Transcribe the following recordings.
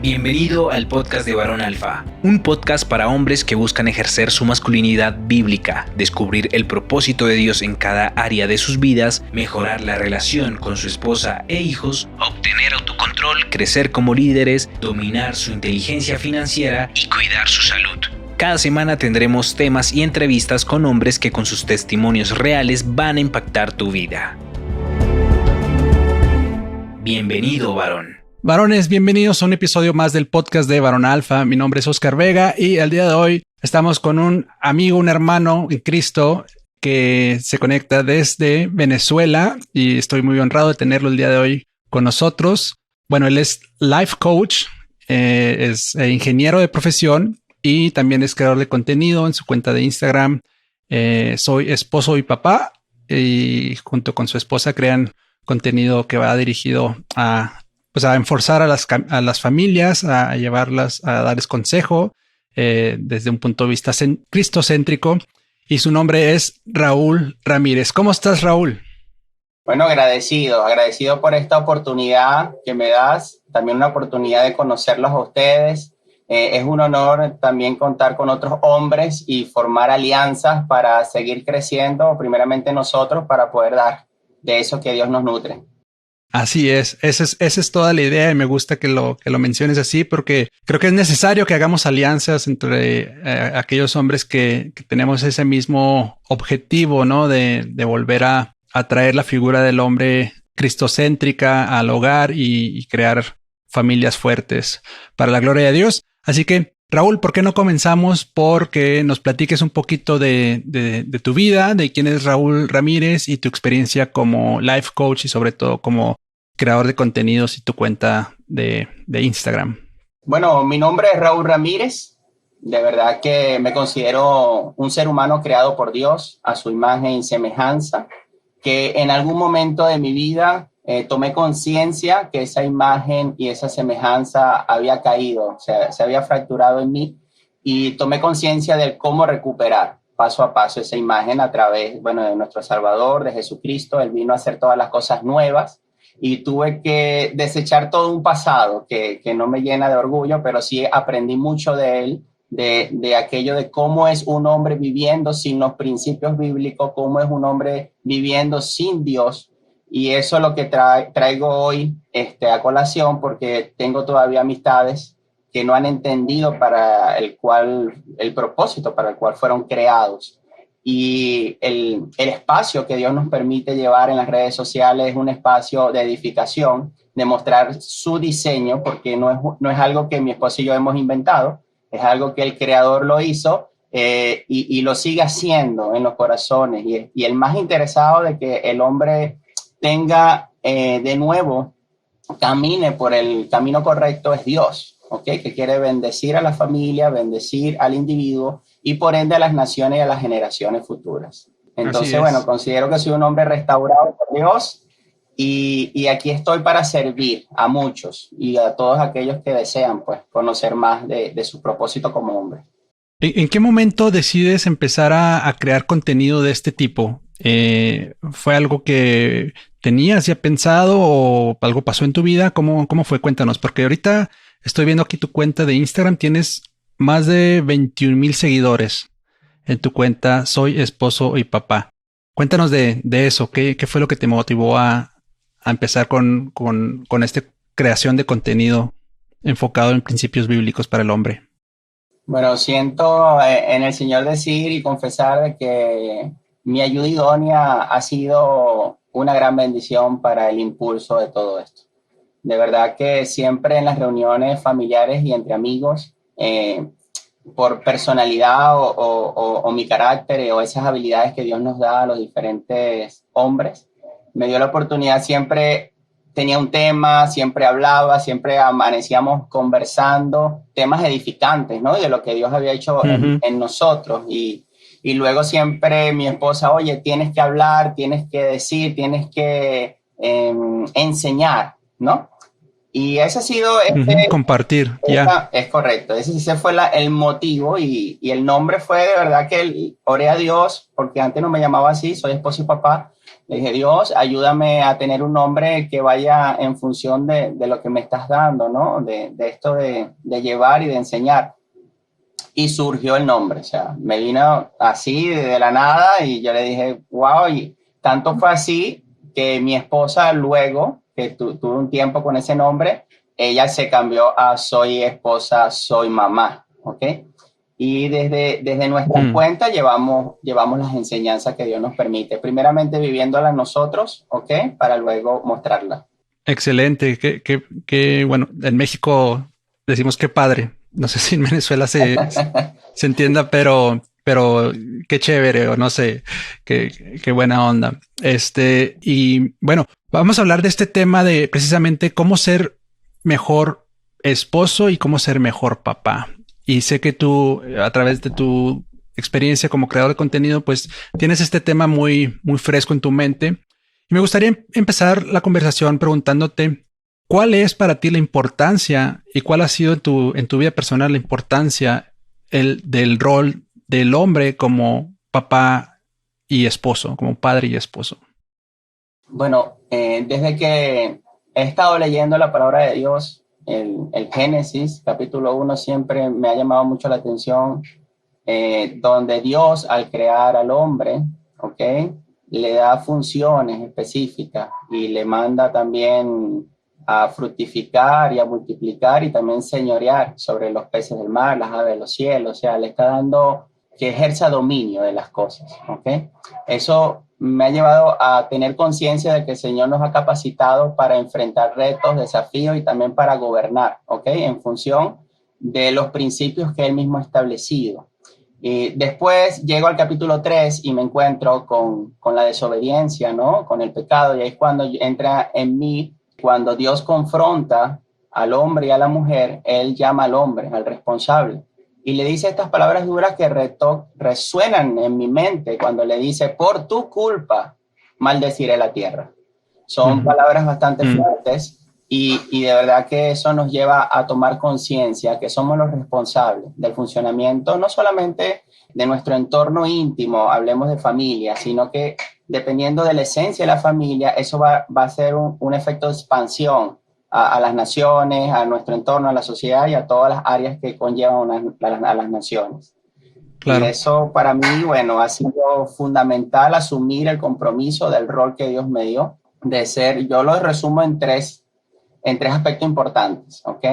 Bienvenido al podcast de Varón Alfa, un podcast para hombres que buscan ejercer su masculinidad bíblica, descubrir el propósito de Dios en cada área de sus vidas, mejorar la relación con su esposa e hijos, obtener autocontrol, crecer como líderes, dominar su inteligencia financiera y cuidar su salud. Cada semana tendremos temas y entrevistas con hombres que con sus testimonios reales van a impactar tu vida. Bienvenido, varón. Varones, bienvenidos a un episodio más del podcast de Varón Alfa. Mi nombre es Oscar Vega y el día de hoy estamos con un amigo, un hermano en Cristo que se conecta desde Venezuela y estoy muy honrado de tenerlo el día de hoy con nosotros. Bueno, él es life coach, es ingeniero de profesión y también es creador de contenido en su cuenta de Instagram. Soy esposo y papá y junto con su esposa crean contenido que va dirigido a enforzar a las familias, a llevarlas, a darles consejo desde un punto de vista cristocéntrico. Y su nombre es Raúl Ramírez. ¿Cómo estás, Raúl? Bueno, agradecido por esta oportunidad que me das, también una oportunidad de conocerlos a ustedes. Es un honor también contar con otros hombres y formar alianzas para seguir creciendo, primeramente nosotros, para poder dar de eso que Dios nos nutre. Así es, esa es toda la idea y me gusta que lo menciones así porque creo que es necesario que hagamos alianzas entre aquellos hombres que tenemos ese mismo objetivo, ¿no? De volver a traer la figura del hombre cristocéntrica al hogar y crear familias fuertes para la gloria de Dios. Así que, Raúl, ¿por qué no comenzamos porque nos platiques un poquito de tu vida, de quién es Raúl Ramírez y tu experiencia como life coach y sobre todo como creador de contenidos y tu cuenta de Instagram? Bueno, mi nombre es Raúl Ramírez. De verdad que me considero un ser humano creado por Dios a su imagen y semejanza, que en algún momento de mi vida tomé conciencia que esa imagen y esa semejanza había caído, o sea, se había fracturado en mí y tomé conciencia de cómo recuperar paso a paso esa imagen a través, de nuestro Salvador, de Jesucristo. Él vino a hacer todas las cosas nuevas y tuve que desechar todo un pasado que no me llena de orgullo, pero sí aprendí mucho de él, de aquello de cómo es un hombre viviendo sin los principios bíblicos, cómo es un hombre viviendo sin Dios. Y eso es lo que traigo hoy a colación, porque tengo todavía amistades que no han entendido el propósito para el cual fueron creados. Y el espacio que Dios nos permite llevar en las redes sociales es un espacio de edificación, de mostrar su diseño, porque no es algo que mi esposo y yo hemos inventado, es algo que el Creador lo hizo y lo sigue haciendo en los corazones. Y el más interesado de que el hombre tenga de nuevo, camine por el camino correcto es Dios, ¿ok? Que quiere bendecir a la familia, bendecir al individuo y por ende a las naciones y a las generaciones futuras. Entonces, considero que soy un hombre restaurado por Dios y aquí estoy para servir a muchos y a todos aquellos que desean pues conocer más de su propósito como hombre. ¿En qué momento decides empezar a crear contenido de este tipo? ¿Fue algo que tenías ya pensado o algo pasó en tu vida? ¿Cómo fue? Cuéntanos, porque ahorita estoy viendo aquí tu cuenta de Instagram, tienes más de 21,000 seguidores en tu cuenta Soy Esposo y Papá. Cuéntanos de eso, ¿qué fue lo que te motivó a empezar con esta creación de contenido enfocado en principios bíblicos para el hombre? Bueno, siento en el Señor decir y confesar de que mi ayuda idónea ha sido una gran bendición para el impulso de todo esto. De verdad que siempre en las reuniones familiares y entre amigos, por personalidad o mi carácter o esas habilidades que Dios nos da a los diferentes hombres, me dio la oportunidad, siempre tenía un tema, siempre hablaba, siempre amanecíamos conversando temas edificantes, ¿no? De lo que Dios había hecho en nosotros y luego siempre mi esposa, oye, tienes que hablar, tienes que decir, tienes que enseñar, ¿no? Y ese ha sido... compartir, ya. Es correcto, ese fue el motivo y el nombre fue de verdad que oré a Dios, porque antes no me llamaba así, soy esposo y papá, Le dije, Dios, ayúdame a tener un nombre que vaya en función de lo que me estás dando, ¿no? De esto de llevar y de enseñar. Y surgió el nombre, o sea, me vino así de la nada y yo le dije, wow, y tanto fue así que mi esposa luego, que tuvo un tiempo con ese nombre, ella se cambió a Soy Esposa, Soy Mamá, ¿ok? Y desde nuestra cuenta llevamos las enseñanzas que Dios nos permite, primeramente viviéndolas nosotros, ¿ok? Para luego mostrarlas. Excelente. Bueno, en México decimos qué padre. No sé si en Venezuela se entienda, pero qué chévere, o no sé, qué buena onda. Y bueno, vamos a hablar de este tema de precisamente cómo ser mejor esposo y cómo ser mejor papá. Y sé que tú, a través de tu experiencia como creador de contenido, pues tienes este tema muy, muy fresco en tu mente. Y me gustaría empezar la conversación preguntándote cuál es para ti la importancia y cuál ha sido en tu vida personal la importancia del rol del hombre como papá y esposo, como padre y esposo. Bueno, desde que he estado leyendo la palabra de Dios, el Génesis, capítulo 1, siempre me ha llamado mucho la atención, donde Dios, al crear al hombre, ¿ok?, le da funciones específicas y le manda también a fructificar y a multiplicar y también señorear sobre los peces del mar, las aves de los cielos. O sea, le está dando que ejerza dominio de las cosas, ¿ok? Eso me ha llevado a tener conciencia de que el Señor nos ha capacitado para enfrentar retos, desafíos y también para gobernar, ¿ok? En función de los principios que Él mismo ha establecido. Y después llego al capítulo 3 y me encuentro con la desobediencia, ¿no? Con el pecado, y ahí es cuando entra en mí, cuando Dios confronta al hombre y a la mujer, Él llama al hombre, al responsable, y le dice estas palabras duras que resuenan en mi mente cuando le dice, por tu culpa maldeciré la tierra. Son palabras bastante fuertes. Y de verdad que eso nos lleva a tomar conciencia que somos los responsables del funcionamiento, no solamente de nuestro entorno íntimo, hablemos de familia, sino que dependiendo de la esencia de la familia, eso va a ser un efecto de expansión a las naciones, a nuestro entorno, a la sociedad y a todas las áreas que conllevan a las naciones. Claro. Y eso para mí, bueno, ha sido fundamental asumir el compromiso del rol que Dios me dio de ser, yo lo resumo en tres aspectos importantes, ¿ok?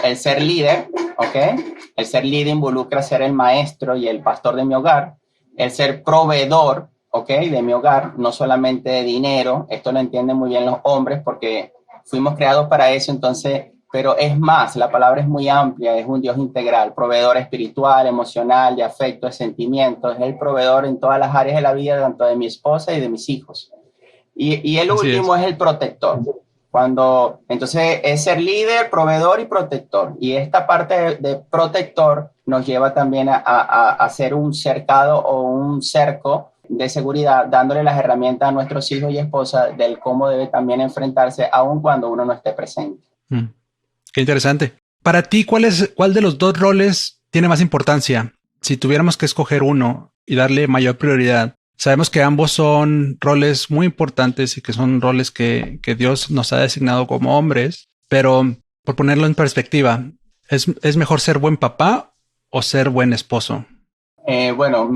El ser líder, ¿ok? El ser líder involucra ser el maestro y el pastor de mi hogar. El ser proveedor, ¿ok?, de mi hogar, no solamente de dinero. Esto lo entienden muy bien los hombres porque fuimos creados para eso, entonces, pero es más, la palabra es muy amplia, es un Dios integral, proveedor espiritual, emocional, de afecto, de sentimientos, es el proveedor en todas las áreas de la vida, tanto de mi esposa y de mis hijos. Y el último es el protector. Entonces es ser líder, proveedor y protector. Y esta parte de protector nos lleva también a hacer un cercado o un cerco de seguridad, dándole las herramientas a nuestros hijos y esposas del cómo debe también enfrentarse aun cuando uno no esté presente. Qué interesante. Para ti, ¿cuál de los dos roles tiene más importancia? Si tuviéramos que escoger uno y darle mayor prioridad. Sabemos que ambos son roles muy importantes y que son roles que Dios nos ha designado como hombres, pero por ponerlo en perspectiva, ¿es mejor ser buen papá o ser buen esposo? Bueno,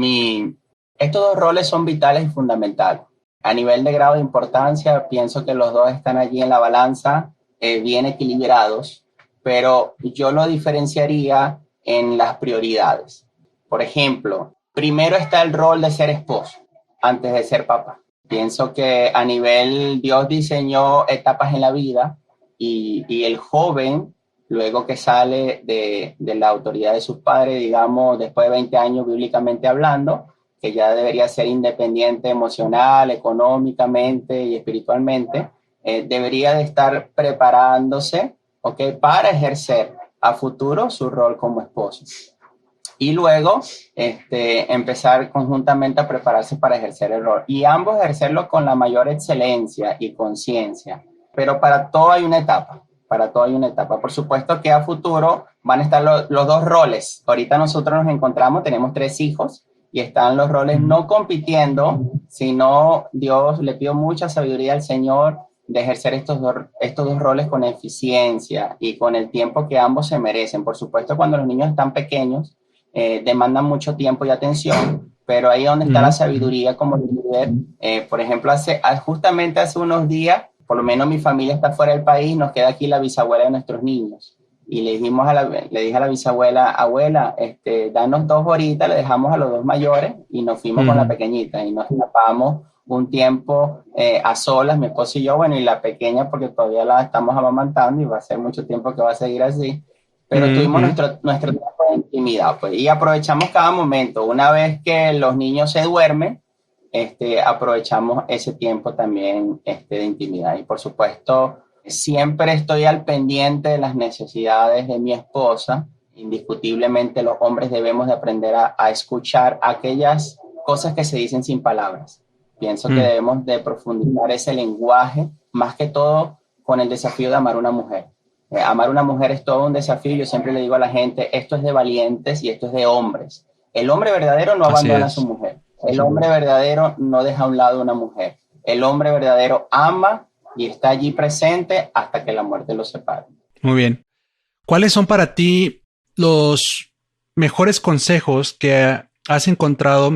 estos dos roles son vitales y fundamentales. A nivel de grado de importancia, pienso que los dos están allí en la balanza, bien equilibrados, pero yo lo diferenciaría en las prioridades. Por ejemplo, primero está el rol de ser esposo antes de ser papá. Pienso que a nivel Dios diseñó etapas en la vida y el joven, luego que sale de la autoridad de sus padres, digamos, después de 20 años bíblicamente hablando, que ya debería ser independiente emocional, económicamente y espiritualmente, debería de estar preparándose, ¿okay?, para ejercer a futuro su rol como esposo. Y luego empezar conjuntamente a prepararse para ejercer el rol. Y ambos ejercerlo con la mayor excelencia y conciencia. Pero para todo hay una etapa. Por supuesto que a futuro van a estar los dos roles. Ahorita nosotros nos encontramos, tenemos 3 hijos y están los roles no compitiendo, sino Dios, le pido mucha sabiduría al Señor de ejercer estos dos roles con eficiencia y con el tiempo que ambos se merecen. Por supuesto, cuando los niños están pequeños, demandan mucho tiempo y atención, pero ahí es donde está la sabiduría como líder. Por ejemplo, justamente hace unos días, por lo menos mi familia está fuera del país, nos queda aquí la bisabuela de nuestros niños. Y le dije a la bisabuela, abuela, danos 2 horitas, le dejamos a los 2 mayores y nos fuimos con la pequeñita y nos escapamos un tiempo a solas, mi esposo y yo, bueno, y la pequeña porque todavía la estamos amamantando y va a ser mucho tiempo que va a seguir así, pero tuvimos nuestro tiempo de intimidad, pues, y aprovechamos cada momento. Una vez que los niños se duermen, aprovechamos ese tiempo también de intimidad. Y por supuesto, siempre estoy al pendiente de las necesidades de mi esposa. Indiscutiblemente los hombres debemos de aprender a escuchar aquellas cosas que se dicen sin palabras. Pienso que debemos de profundizar ese lenguaje, más que todo con el desafío de amar a una mujer. Amar a una mujer es todo un desafío. Yo siempre le digo a la gente, esto es de valientes y esto es de hombres. El hombre verdadero no abandona a su mujer. El hombre verdadero no deja a un lado a una mujer. El hombre verdadero ama y está allí presente hasta que la muerte los separe. Muy bien. ¿Cuáles son para ti los mejores consejos que has encontrado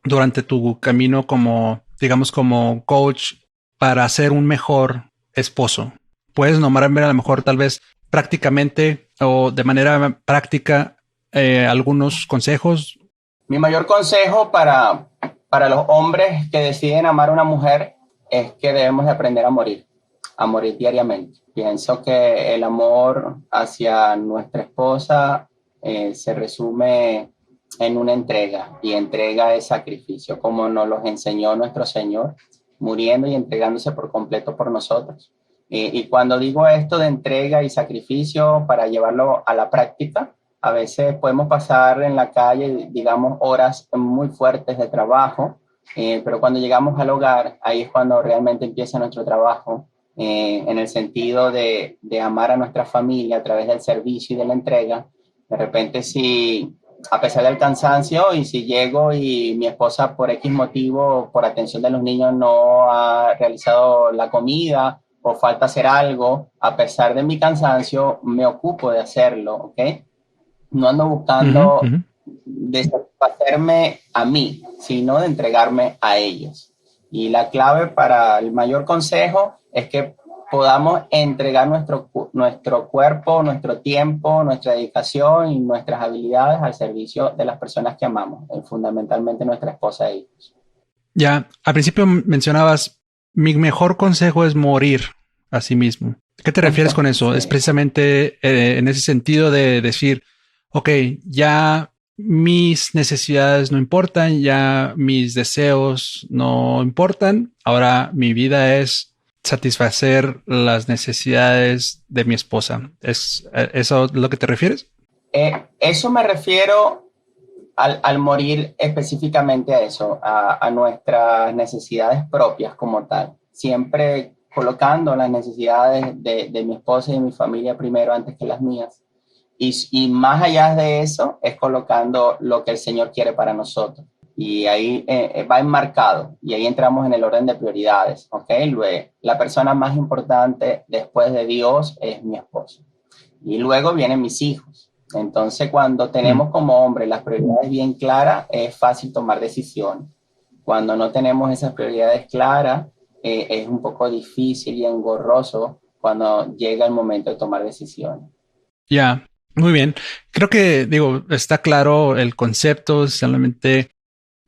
durante tu camino como, digamos, como coach para ser un mejor esposo? ¿Puedes nombrarme a lo mejor tal vez prácticamente o de manera práctica algunos consejos? Mi mayor consejo para los hombres que deciden amar a una mujer es que debemos de aprender a morir diariamente. Pienso que el amor hacia nuestra esposa se resume en una entrega, y entrega es sacrificio, como nos los enseñó nuestro Señor, muriendo y entregándose por completo por nosotros. Y cuando digo esto de entrega y sacrificio, para llevarlo a la práctica, a veces podemos pasar en la calle, digamos, horas muy fuertes de trabajo, pero cuando llegamos al hogar, ahí es cuando realmente empieza nuestro trabajo, en el sentido de amar a nuestra familia a través del servicio y de la entrega. De repente, si a pesar del cansancio, y si llego y mi esposa por X motivo, por atención de los niños, no ha realizado la comida o falta hacer algo, a pesar de mi cansancio, me ocupo de hacerlo, ¿ok? No ando buscando de satisfacerme a mí, sino de entregarme a ellos. Y la clave para el mayor consejo es que podamos entregar nuestro cuerpo, nuestro tiempo, nuestra dedicación y nuestras habilidades al servicio de las personas que amamos, fundamentalmente nuestra esposa e hijos. Ya, al principio mencionabas, mi mejor consejo es morir a sí mismo. ¿Qué te refieres con eso? Sí. Es precisamente en ese sentido de decir, ok, ya mis necesidades no importan, ya mis deseos no importan, ahora mi vida es satisfacer las necesidades de mi esposa. ¿Es eso lo que te refieres? Eso me refiero al morir específicamente a eso, a nuestras necesidades propias como tal. Siempre colocando las necesidades de mi esposa y de mi familia primero antes que las mías. Y más allá de eso, es colocando lo que el Señor quiere para nosotros. Y ahí va enmarcado, y ahí entramos en el orden de prioridades, ¿ok? Luego, la persona más importante después de Dios es mi esposo. Y luego vienen mis hijos. Entonces, cuando tenemos como hombres las prioridades bien claras, es fácil tomar decisiones. Cuando no tenemos esas prioridades claras, es un poco difícil y engorroso cuando llega el momento de tomar decisiones. Ya, muy bien. Creo que, está claro el concepto, solamente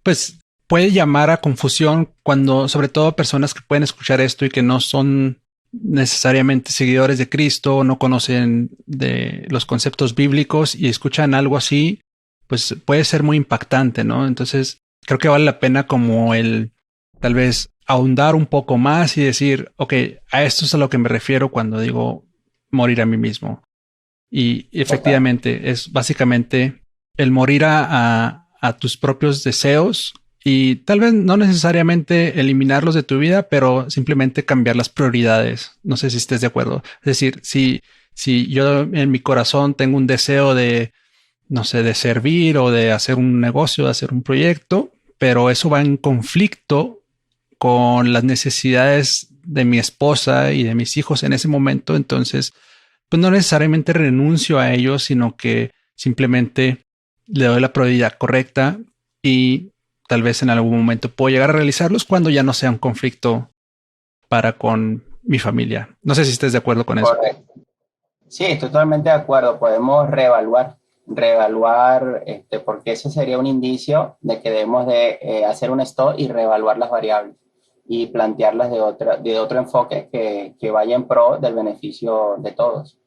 pues puede llamar a confusión cuando, sobre todo, personas que pueden escuchar esto y que no son necesariamente seguidores de Cristo, no conocen de los conceptos bíblicos y escuchan algo así, pues puede ser muy impactante, ¿no? Entonces, creo que vale la pena como tal vez ahondar un poco más y decir, ok, a esto es a lo que me refiero cuando digo morir a mí mismo. Y efectivamente es básicamente el morir a tus propios deseos y tal vez no necesariamente eliminarlos de tu vida, pero simplemente cambiar las prioridades. No sé si estés de acuerdo. Es decir, si yo en mi corazón tengo un deseo de no sé, de servir o de hacer un negocio, de hacer un proyecto, pero eso va en conflicto con las necesidades de mi esposa y de mis hijos en ese momento. Entonces, pues no necesariamente renuncio a ellos, sino que simplemente le doy la prioridad correcta y tal vez en algún momento puedo llegar a realizarlos cuando ya no sea un conflicto para con mi familia. No sé si estés de acuerdo con eso. Correcto. Sí, estoy totalmente de acuerdo. Podemos reevaluar, porque ese sería un indicio de que debemos de hacer un stop y reevaluar las variables y plantearlas de otro enfoque que vaya en pro del beneficio de todos.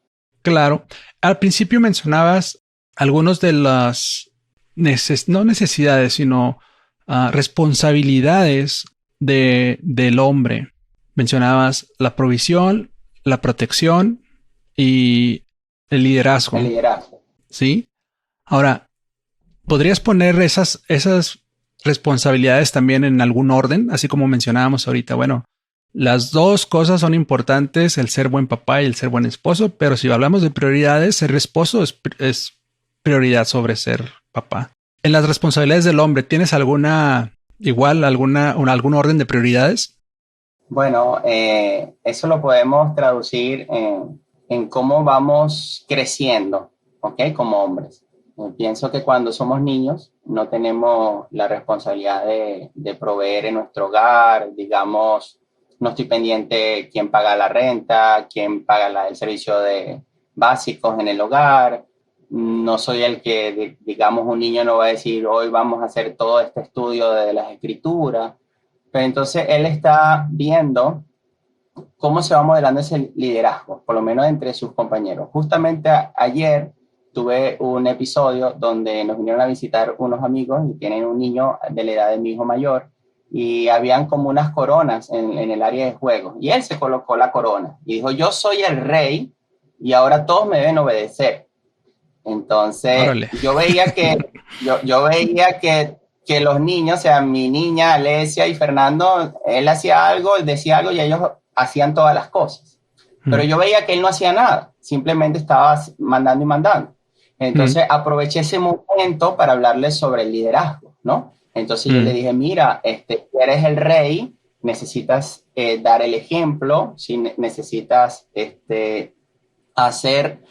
Claro. Al principio mencionabas algunos de las no necesidades, sino responsabilidades del hombre. Mencionabas la provisión, la protección y el liderazgo. El liderazgo. ¿Sí? Ahora, ¿podrías poner esas responsabilidades también en algún orden? Así como mencionábamos ahorita, bueno, las dos cosas son importantes, el ser buen papá y el ser buen esposo, pero si hablamos de prioridades, ser esposo es prioridad sobre ser papá. En las responsabilidades del hombre, ¿tienes algún orden de prioridades? Bueno, eso lo podemos traducir en cómo vamos creciendo, ¿ok? Como hombres. Pienso que cuando somos niños no tenemos la responsabilidad de proveer en nuestro hogar, digamos, no estoy pendiente quién paga la renta, quién paga el servicio de básicos en el hogar. No soy el que, digamos, un niño no va a decir, hoy vamos a hacer todo este estudio de las escrituras. Pero entonces él está viendo cómo se va modelando ese liderazgo, por lo menos entre sus compañeros. Justamente ayer tuve un episodio donde nos vinieron a visitar unos amigos y tienen un niño de la edad de mi hijo mayor y habían como unas coronas en el área de juego y él se colocó la corona y dijo, yo soy el rey y ahora todos me deben obedecer. Entonces, órale. yo veía que los niños, o sea, mi niña Alesia y Fernando, él hacía algo, él decía algo y ellos hacían todas las cosas. Pero yo veía que él no hacía nada, simplemente estaba mandando y mandando. Entonces aproveché ese momento para hablarles sobre el liderazgo, ¿no? Entonces yo le dije, mira, eres el rey, necesitas dar el ejemplo, si necesitas hacer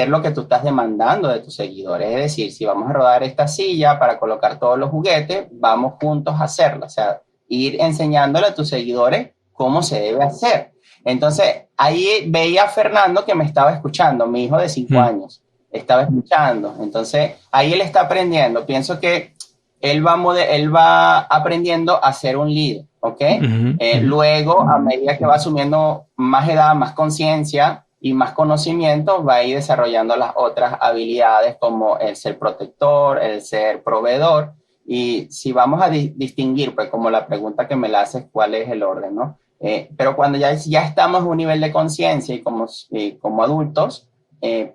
lo que tú estás demandando de tus seguidores. Es decir, si vamos a rodar esta silla para colocar todos los juguetes, vamos juntos a hacerlo. O sea, ir enseñándole a tus seguidores cómo se debe hacer. Entonces, ahí veía a Fernando que me estaba escuchando, mi hijo de 5 años, estaba escuchando. Entonces, ahí él está aprendiendo. Pienso que él va aprendiendo a ser un líder, ¿ok? Luego, a medida que va asumiendo más edad, más conciencia y más conocimiento, va a ir desarrollando las otras habilidades como el ser protector, el ser proveedor. Y si vamos a distinguir, pues como la pregunta que me la haces, ¿cuál es el orden, no? Pero cuando ya estamos a un nivel de conciencia y como adultos,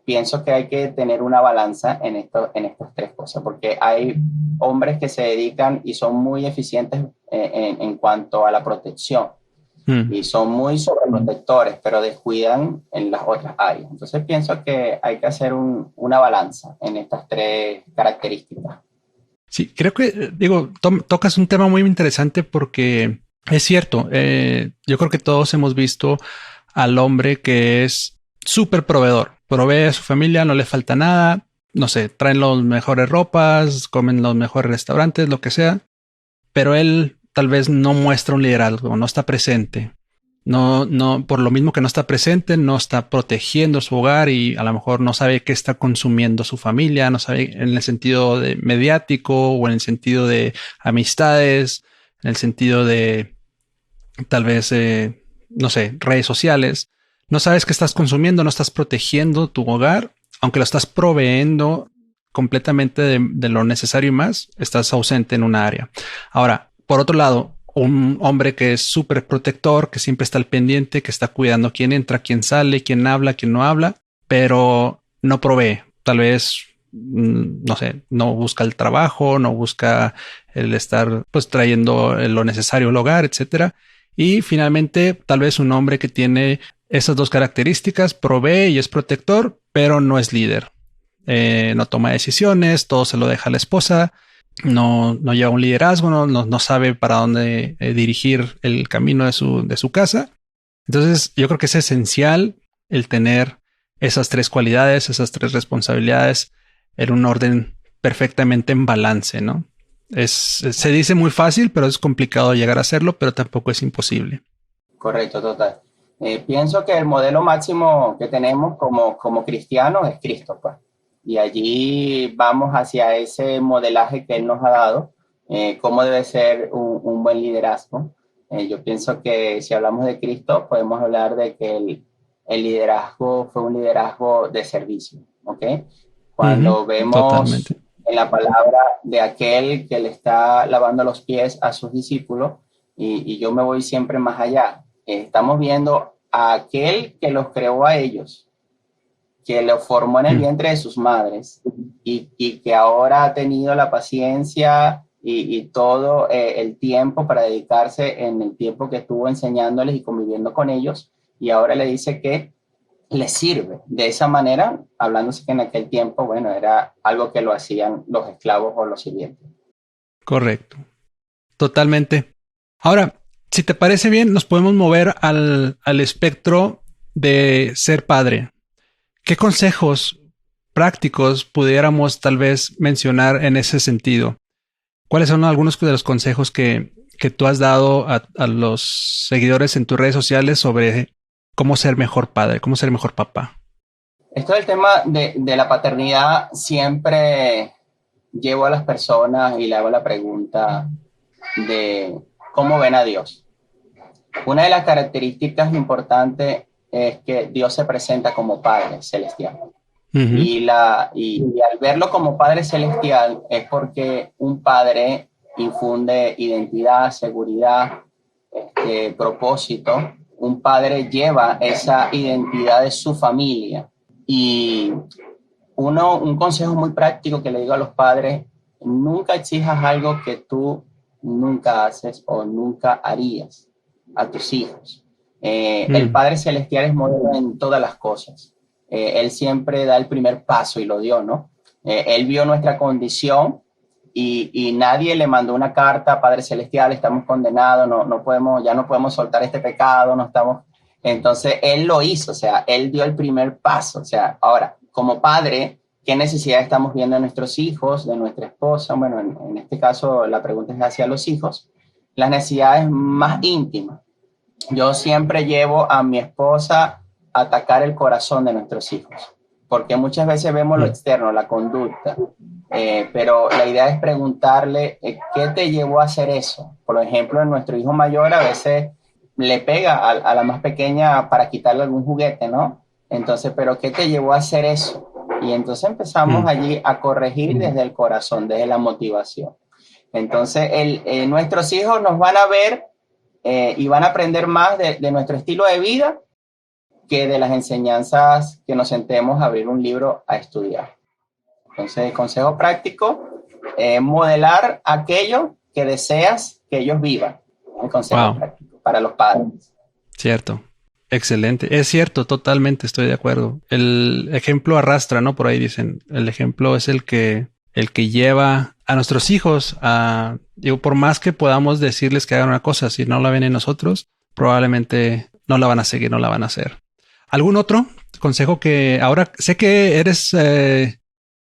pienso que hay que tener una balanza en estas tres cosas, porque hay hombres que se dedican y son muy eficientes en cuanto a la protección y son muy sobreprotectores, pero descuidan en las otras áreas. Entonces pienso que hay que hacer una balanza en estas tres características. Sí, creo que, tocas un tema muy interesante porque es cierto. Yo creo que todos hemos visto al hombre que es súper proveedor. Provee a su familia, no le falta nada. No sé, traen las mejores ropas, comen los mejores restaurantes, lo que sea. Pero él tal vez no muestra un liderazgo, no está presente. No, por lo mismo que no está presente, no está protegiendo su hogar y a lo mejor no sabe qué está consumiendo su familia, no sabe en el sentido de mediático o en el sentido de amistades, en el sentido de tal vez, no sé, redes sociales. No sabes qué estás consumiendo, no estás protegiendo tu hogar, aunque lo estás proveyendo completamente de lo necesario y más, estás ausente en una área. Ahora, por otro lado, un hombre que es súper protector, que siempre está al pendiente, que está cuidando quién entra, quién sale, quién habla, quién no habla, pero no provee. Tal vez, no sé, no busca el trabajo, no busca el estar pues trayendo lo necesario al hogar, etcétera. Y finalmente, tal vez un hombre que tiene esas dos características, provee y es protector, pero no es líder. no toma decisiones, todo se lo deja a la esposa, no lleva un liderazgo, no sabe para dónde dirigir el camino de su casa. Entonces, yo creo que es esencial el tener esas tres cualidades, esas tres responsabilidades en un orden perfectamente en balance, ¿no? Se dice muy fácil, pero es complicado llegar a hacerlo, pero tampoco es imposible. Correcto, total. Pienso que el modelo máximo que tenemos como cristianos es Cristo, pues. Y allí vamos hacia ese modelaje que Él nos ha dado, cómo debe ser un buen liderazgo. Yo pienso que si hablamos de Cristo, podemos hablar de que el liderazgo fue un liderazgo de servicio, ¿ok? Cuando vemos totalmente en la palabra de aquel que le está lavando los pies a sus discípulos, y yo me voy siempre más allá. Estamos viendo a aquel que los creó a ellos, que los formó en el vientre de sus madres y que ahora ha tenido la paciencia y todo el tiempo para dedicarse en el tiempo que estuvo enseñándoles y conviviendo con ellos, y ahora le dice que les sirve. De esa manera, hablándose que en aquel tiempo, bueno, era algo que lo hacían los esclavos o los sirvientes. correcto. Totalmente. Ahora, si te parece bien, nos podemos mover al espectro de ser padre. ¿Qué consejos prácticos pudiéramos tal vez mencionar en ese sentido? ¿Cuáles son algunos de los consejos que tú has dado a los seguidores en tus redes sociales sobre cómo ser mejor padre, cómo ser mejor papá? Esto del tema de la paternidad, siempre llevo a las personas y le hago la pregunta de cómo ven a Dios. Una de las características importantes es que Dios se presenta como Padre Celestial. Uh-huh. Y al verlo como Padre Celestial es porque un padre infunde identidad, seguridad, propósito. Un padre lleva esa identidad de su familia. Y un consejo muy práctico que le digo a los padres: nunca exijas algo que tú nunca haces o nunca harías a tus hijos. El Padre Celestial es modelo en todas las cosas. Él siempre da el primer paso y lo dio, ¿no? Él vio nuestra condición y nadie le mandó una carta: Padre Celestial, estamos condenados, ya no podemos soltar este pecado, no estamos... Entonces, Él lo hizo, o sea, Él dio el primer paso. O sea, ahora, como padre, ¿qué necesidad estamos viendo de nuestros hijos, de nuestra esposa? Bueno, en este caso, la pregunta es hacia los hijos. Las necesidades más íntimas. Yo siempre llevo a mi esposa a atacar el corazón de nuestros hijos, porque muchas veces vemos lo externo, la conducta, pero la idea es preguntarle ¿qué te llevó a hacer eso? Por ejemplo, en nuestro hijo mayor a veces le pega a la más pequeña para quitarle algún juguete, ¿no? Entonces, ¿pero qué te llevó a hacer eso? Y entonces empezamos allí a corregir desde el corazón, desde la motivación. Entonces, nuestros hijos nos van a ver y van a aprender más de nuestro estilo de vida que de las enseñanzas que nos sentemos a abrir un libro a estudiar. Entonces, el consejo práctico, modelar aquello que deseas que ellos vivan. El consejo práctico para los padres. Cierto. Excelente. Es cierto, totalmente estoy de acuerdo. El ejemplo arrastra, ¿no? Por ahí dicen, el ejemplo es el que lleva a nuestros hijos a... Digo, por más que podamos decirles que hagan una cosa, si no la ven en nosotros, probablemente no la van a seguir, no la van a hacer. ¿Algún otro consejo que ahora sé que eres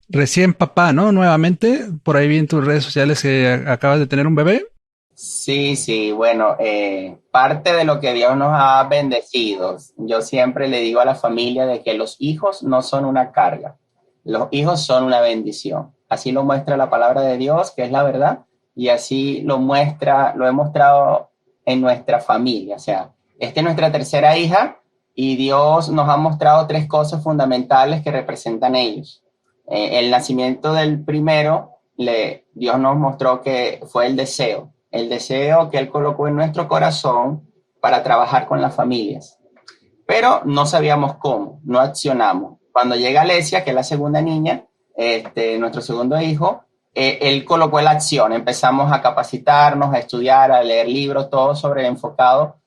recién papá, ¿no? Nuevamente, por ahí vi en tus redes sociales que acabas de tener un bebé. Sí, bueno, parte de lo que Dios nos ha bendecido, yo siempre le digo a la familia de que los hijos no son una carga, los hijos son una bendición. Así lo muestra la palabra de Dios, que es la verdad, y así lo he mostrado en nuestra familia. O sea, esta es nuestra tercera hija y Dios nos ha mostrado tres cosas fundamentales que representan ellos. El nacimiento del primero, Dios nos mostró que fue el deseo que Él colocó en nuestro corazón para trabajar con las familias. Pero no sabíamos cómo, no accionamos. Cuando llega Alesia, que es la segunda niña, nuestro segundo hijo, Él colocó la acción. Empezamos a capacitarnos, a estudiar, a leer libros, todo enfocado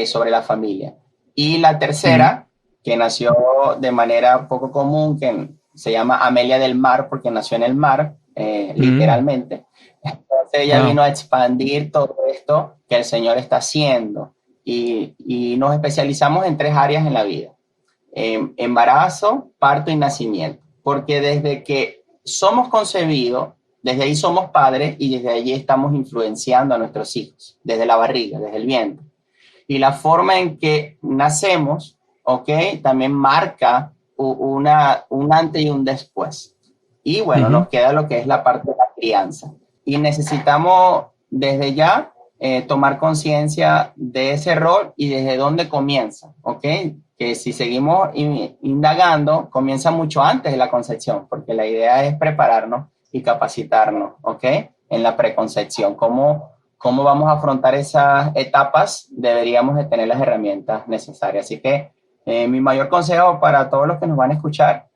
sobre la familia. Y la tercera, que nació de manera poco común, que se llama Amelia del Mar porque nació en el mar, literalmente. Entonces ella vino a expandir todo esto que el Señor está haciendo y nos especializamos en 3 áreas en la vida: embarazo, parto y nacimiento, porque desde que somos concebidos, desde ahí somos padres y desde allí estamos influenciando a nuestros hijos, desde la barriga, desde el vientre. Y la forma en que nacemos, ¿ok? También marca un antes y un después. Y bueno, nos queda lo que es la parte de la crianza. Y necesitamos desde ya tomar conciencia de ese rol y desde dónde comienza, ¿ok? Que si seguimos indagando, comienza mucho antes de la concepción, porque la idea es prepararnos y capacitarnos, ¿ok? En la preconcepción. ¿Cómo vamos a afrontar esas etapas? Deberíamos de tener las herramientas necesarias. Así que mi mayor consejo para todos los que nos van a escuchar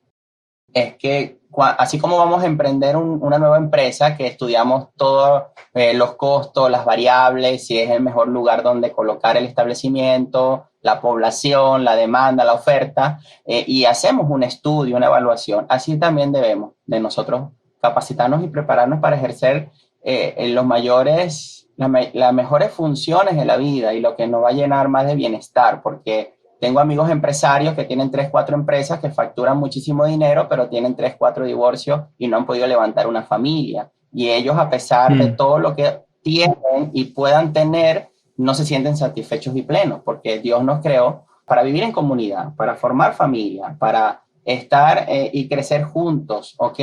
es que así como vamos a emprender una nueva empresa, que estudiamos todos los costos, las variables, si es el mejor lugar donde colocar el establecimiento, la población, la demanda, la oferta, y hacemos un estudio, una evaluación, así también debemos de nosotros capacitarnos y prepararnos para ejercer las mejores funciones de la vida y lo que nos va a llenar más de bienestar, porque tengo amigos empresarios que tienen 3, 4 empresas que facturan muchísimo dinero, pero tienen 3, 4 divorcios y no han podido levantar una familia. Y ellos, a pesar de todo lo que tienen y puedan tener, no se sienten satisfechos y plenos, porque Dios nos creó para vivir en comunidad, para formar familia, para estar y crecer juntos, ¿ok?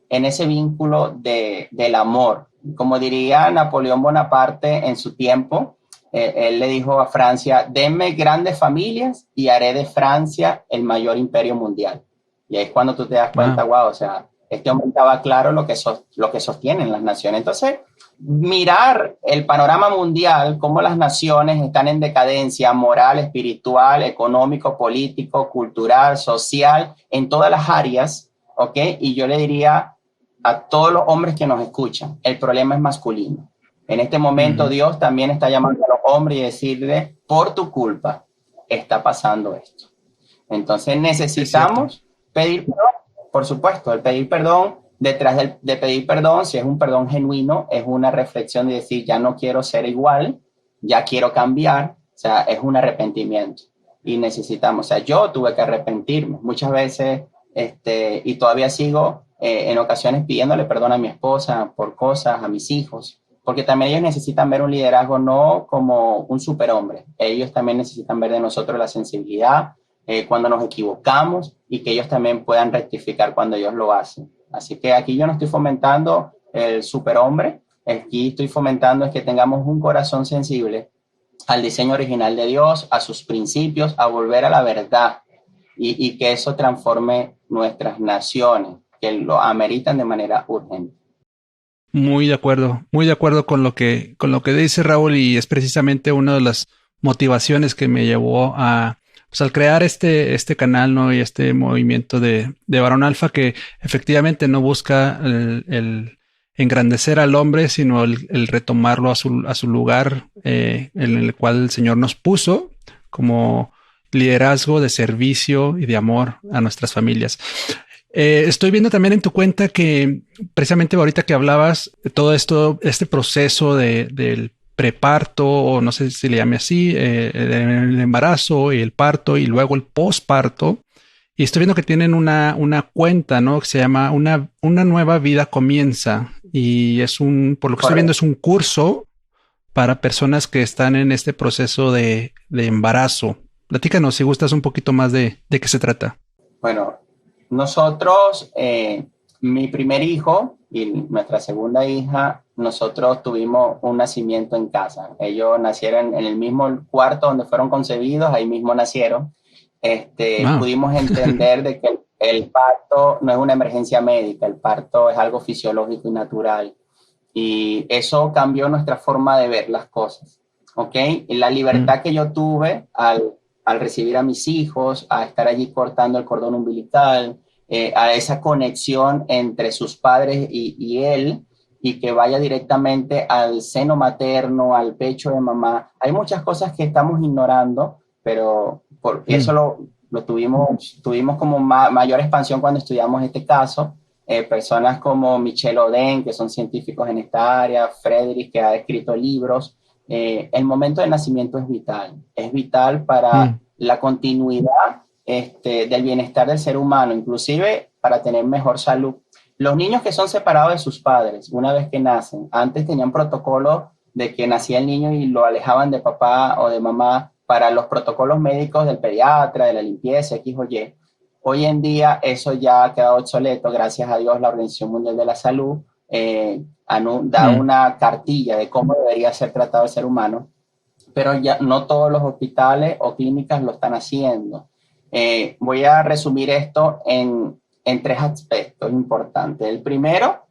En ese vínculo del amor. Como diría Napoleón Bonaparte en su tiempo, él le dijo a Francia: denme grandes familias y haré de Francia el mayor imperio mundial. Y ahí es cuando tú te das cuenta, wow, o sea, este hombre estaba claro lo que sostienen las naciones. Entonces, mirar el panorama mundial, cómo las naciones están en decadencia moral, espiritual, económico, político, cultural, social, en todas las áreas, ¿ok? Y yo le diría a todos los hombres que nos escuchan, el problema es masculino. En este momento Dios también está llamando a los hombres y decirle: por tu culpa está pasando esto. Entonces necesitamos pedir perdón. Por supuesto, el pedir perdón, detrás de pedir perdón, si es un perdón genuino, es una reflexión de decir: ya no quiero ser igual, ya quiero cambiar. O sea, es un arrepentimiento y necesitamos, o sea, yo tuve que arrepentirme muchas veces y todavía sigo en ocasiones pidiéndole perdón a mi esposa por cosas, a mis hijos, porque también ellos necesitan ver un liderazgo no como un superhombre. Ellos también necesitan ver de nosotros la sensibilidad cuando nos equivocamos y que ellos también puedan rectificar cuando ellos lo hacen. Así que aquí yo no estoy fomentando el superhombre, aquí estoy fomentando es que tengamos un corazón sensible al diseño original de Dios, a sus principios, a volver a la verdad y que eso transforme nuestras naciones, que lo ameritan de manera urgente. Muy de acuerdo con lo que dice Raúl, y es precisamente una de las motivaciones que me llevó a, pues, al crear este canal, ¿no? Y este movimiento de Varón Alfa, que efectivamente no busca el engrandecer al hombre, sino el retomarlo a su lugar en el cual el Señor nos puso como liderazgo de servicio y de amor a nuestras familias. Estoy viendo también en tu cuenta que precisamente ahorita que hablabas de todo esto, este proceso del preparto, o no sé si le llame así, el embarazo y el parto y luego el posparto. Y estoy viendo que tienen una cuenta, ¿no? Que se llama Una nueva vida comienza. Y es por lo que estoy viendo, es un curso para personas que están en este proceso de embarazo. Platícanos, si gustas, un poquito más de qué se trata. Bueno, nosotros, mi primer hijo y nuestra segunda hija, nosotros tuvimos un nacimiento en casa. Ellos nacieron en el mismo cuarto donde fueron concebidos, ahí mismo nacieron. Pudimos entender de que el parto no es una emergencia médica, el parto es algo fisiológico y natural. Y eso cambió nuestra forma de ver las cosas, ¿ok? Y la libertad que yo tuve al recibir a mis hijos, a estar allí cortando el cordón umbilical, a esa conexión entre sus padres y él, y que vaya directamente al seno materno, al pecho de mamá. Hay muchas cosas que estamos ignorando, pero eso Tuvimos como mayor expansión cuando estudiamos este caso. Personas como Michel Oden, que son científicos en esta área, Frederick, que ha escrito libros. El momento de nacimiento es vital para la continuidad del bienestar del ser humano, inclusive para tener mejor salud. Los niños que son separados de sus padres, una vez que nacen, antes tenían protocolo de que nacía el niño y lo alejaban de papá o de mamá para los protocolos médicos del pediatra, de la limpieza, X o Y. Hoy en día eso ya ha quedado obsoleto, gracias a Dios la Organización Mundial de la Salud da una cartilla de cómo debería ser tratado el ser humano, pero ya no todos los hospitales o clínicas lo están haciendo. Voy a resumir esto en tres aspectos importantes. El primero,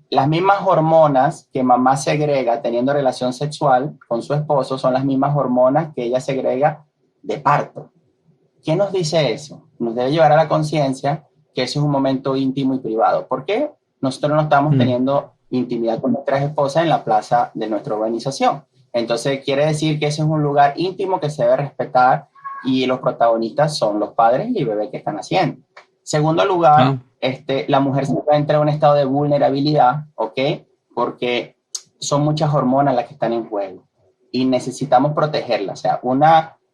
las mismas hormonas que mamá segrega teniendo relación sexual con su esposo son las mismas hormonas que ella segrega de parto. ¿Qué nos dice eso? Nos debe llevar a la conciencia que eso es un momento íntimo y privado. ¿Por qué? Nosotros no estamos teniendo intimidad con nuestras esposas en la plaza de nuestra organización. Entonces quiere decir que ese es un lugar íntimo que se debe respetar y los protagonistas son los padres y el bebé que están haciendo. Segundo lugar, la mujer se encuentra en un estado de vulnerabilidad, ¿ok? Porque son muchas hormonas las que están en juego y necesitamos protegerlas. O sea,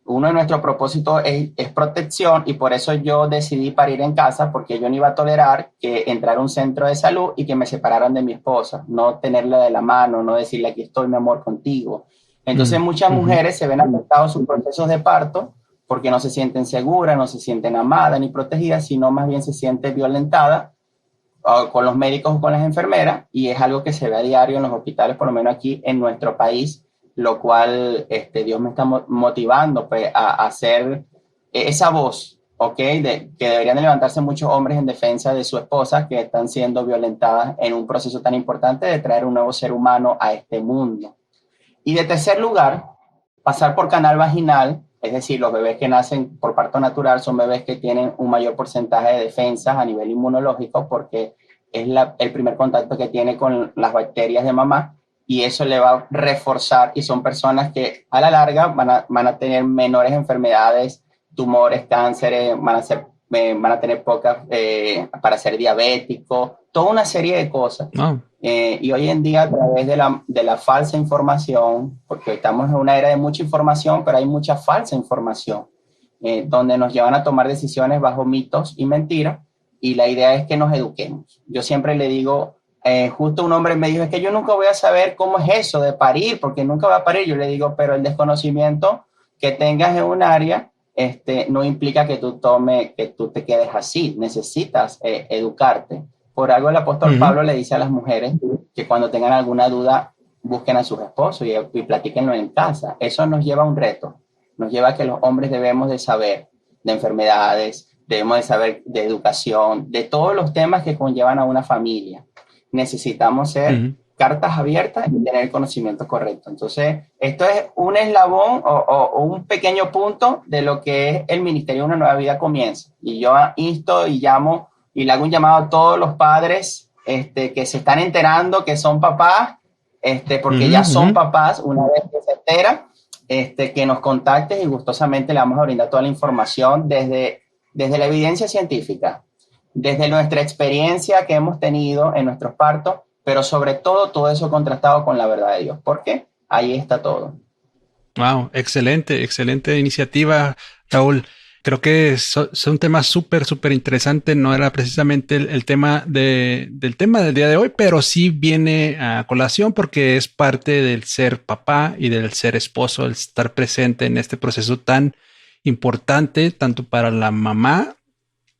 uno de nuestros propósitos es protección y por eso yo decidí parir en casa, porque yo no iba a tolerar que entrara a un centro de salud y que me separaran de mi esposa, no tenerla de la mano, no decirle aquí estoy mi amor contigo. Entonces muchas mujeres se ven afectados sus procesos de parto porque no se sienten seguras, no se sienten amadas ni protegidas, sino más bien se sienten violentadas con los médicos o con las enfermeras, y es algo que se ve a diario en los hospitales, por lo menos aquí en nuestro país, lo cual Dios me está motivando pues, a hacer esa voz, ¿ok? Que deberían de levantarse muchos hombres en defensa de su esposa que están siendo violentadas en un proceso tan importante de traer un nuevo ser humano a este mundo. Y de tercer lugar, pasar por canal vaginal, es decir, los bebés que nacen por parto natural son bebés que tienen un mayor porcentaje de defensas a nivel inmunológico porque es el primer contacto que tiene con las bacterias de mamá y eso le va a reforzar y son personas que a la larga van a tener menores enfermedades, tumores, cánceres, van a tener pocas para ser diabéticos, toda una serie de cosas. Y hoy en día a través de la falsa información, porque estamos en una era de mucha información, pero hay mucha falsa información, donde nos llevan a tomar decisiones bajo mitos y mentiras, y la idea es que nos eduquemos. Yo siempre le digo, justo un hombre me dijo, es que yo nunca voy a saber cómo es eso de parir, porque nunca voy a parir. Yo le digo, pero el desconocimiento que tengas en un área no implica que tú te quedes así, necesitas educarte. Por algo el apóstol Pablo le dice a las mujeres que cuando tengan alguna duda busquen a sus esposos y platíquenlo en casa. Eso nos lleva a un reto, nos lleva a que los hombres debemos de saber de enfermedades, debemos de saber de educación, de todos los temas que conllevan a una familia. Necesitamos ser cartas abiertas y tener el conocimiento correcto. Entonces, esto es un eslabón o un pequeño punto de lo que es el Ministerio Una Nueva Vida Comienza. Y yo insto y llamo y le hago un llamado a todos los padres que se están enterando que son papás, porque ya son papás, una vez que se entera, que nos contacten y gustosamente le vamos a brindar toda la información desde la evidencia científica, desde nuestra experiencia que hemos tenido en nuestros partos, pero sobre todo eso contrastado con la verdad de Dios, porque ahí está todo. Wow, excelente iniciativa, Raúl. Creo que es un tema súper interesante. No era precisamente el tema del tema del día de hoy, pero sí viene a colación porque es parte del ser papá y del ser esposo, el estar presente en este proceso tan importante, tanto para la mamá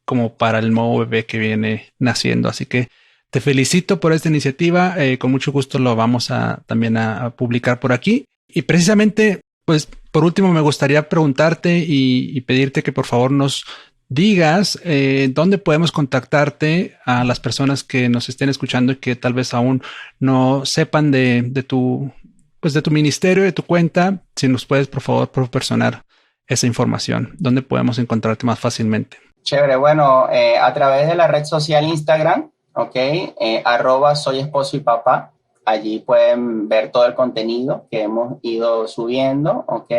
como para el nuevo bebé que viene naciendo. Así que te felicito por esta iniciativa. Con mucho gusto lo vamos también a publicar por aquí. Y precisamente, pues, por último, me gustaría preguntarte y pedirte que por favor nos digas dónde podemos contactarte a las personas que nos estén escuchando y que tal vez aún no sepan de tu ministerio, de tu cuenta. Si nos puedes, por favor, proporcionar esa información. ¿Dónde podemos encontrarte más fácilmente? Chévere, bueno, a través de la red social Instagram, ¿ok? @soy esposo y papá. Allí pueden ver todo el contenido que hemos ido subiendo, ¿ok?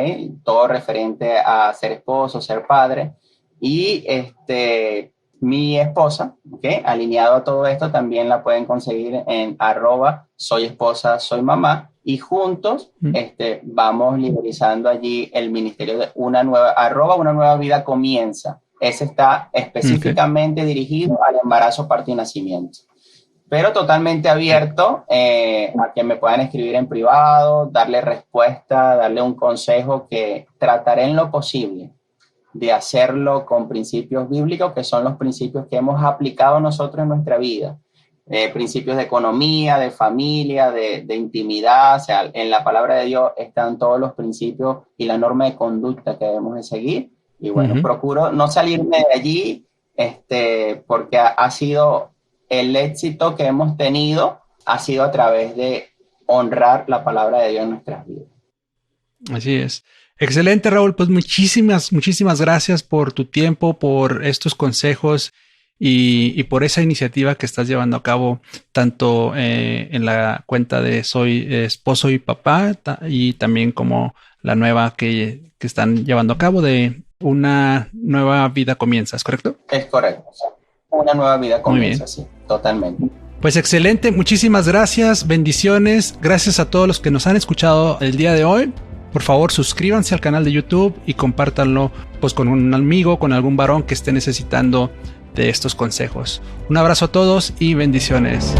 Todo referente a ser esposo, ser padre. Y mi esposa, ¿okay? Alineado a todo esto, también la pueden conseguir en @soyesposa_soymamá, y juntos vamos liderizando allí el ministerio de una nueva vida comienza. Ese está específicamente dirigido al embarazo, parto y nacimiento, pero totalmente abierto a que me puedan escribir en privado, darle respuesta, darle un consejo, que trataré en lo posible de hacerlo con principios bíblicos, que son los principios que hemos aplicado nosotros en nuestra vida. Principios de economía, de familia, de intimidad. O sea, en la palabra de Dios están todos los principios y la norma de conducta que debemos de seguir. Y bueno, procuro no salirme de allí, porque ha sido el éxito que hemos tenido, ha sido a través de honrar la palabra de Dios en nuestras vidas. Así es. Excelente, Raúl. Pues muchísimas gracias por tu tiempo, por estos consejos y por esa iniciativa que estás llevando a cabo, tanto en la cuenta de Soy Esposo y Papá, y también como la nueva que están llevando a cabo de Una Nueva Vida Comienza, ¿es correcto? Es correcto. Una nueva vida comienza, sí, totalmente. Pues excelente. Muchísimas gracias. Bendiciones. Gracias a todos los que nos han escuchado el día de hoy. Por favor, suscríbanse al canal de YouTube y compártanlo pues con un amigo, con algún varón que esté necesitando de estos consejos. Un abrazo a todos y bendiciones.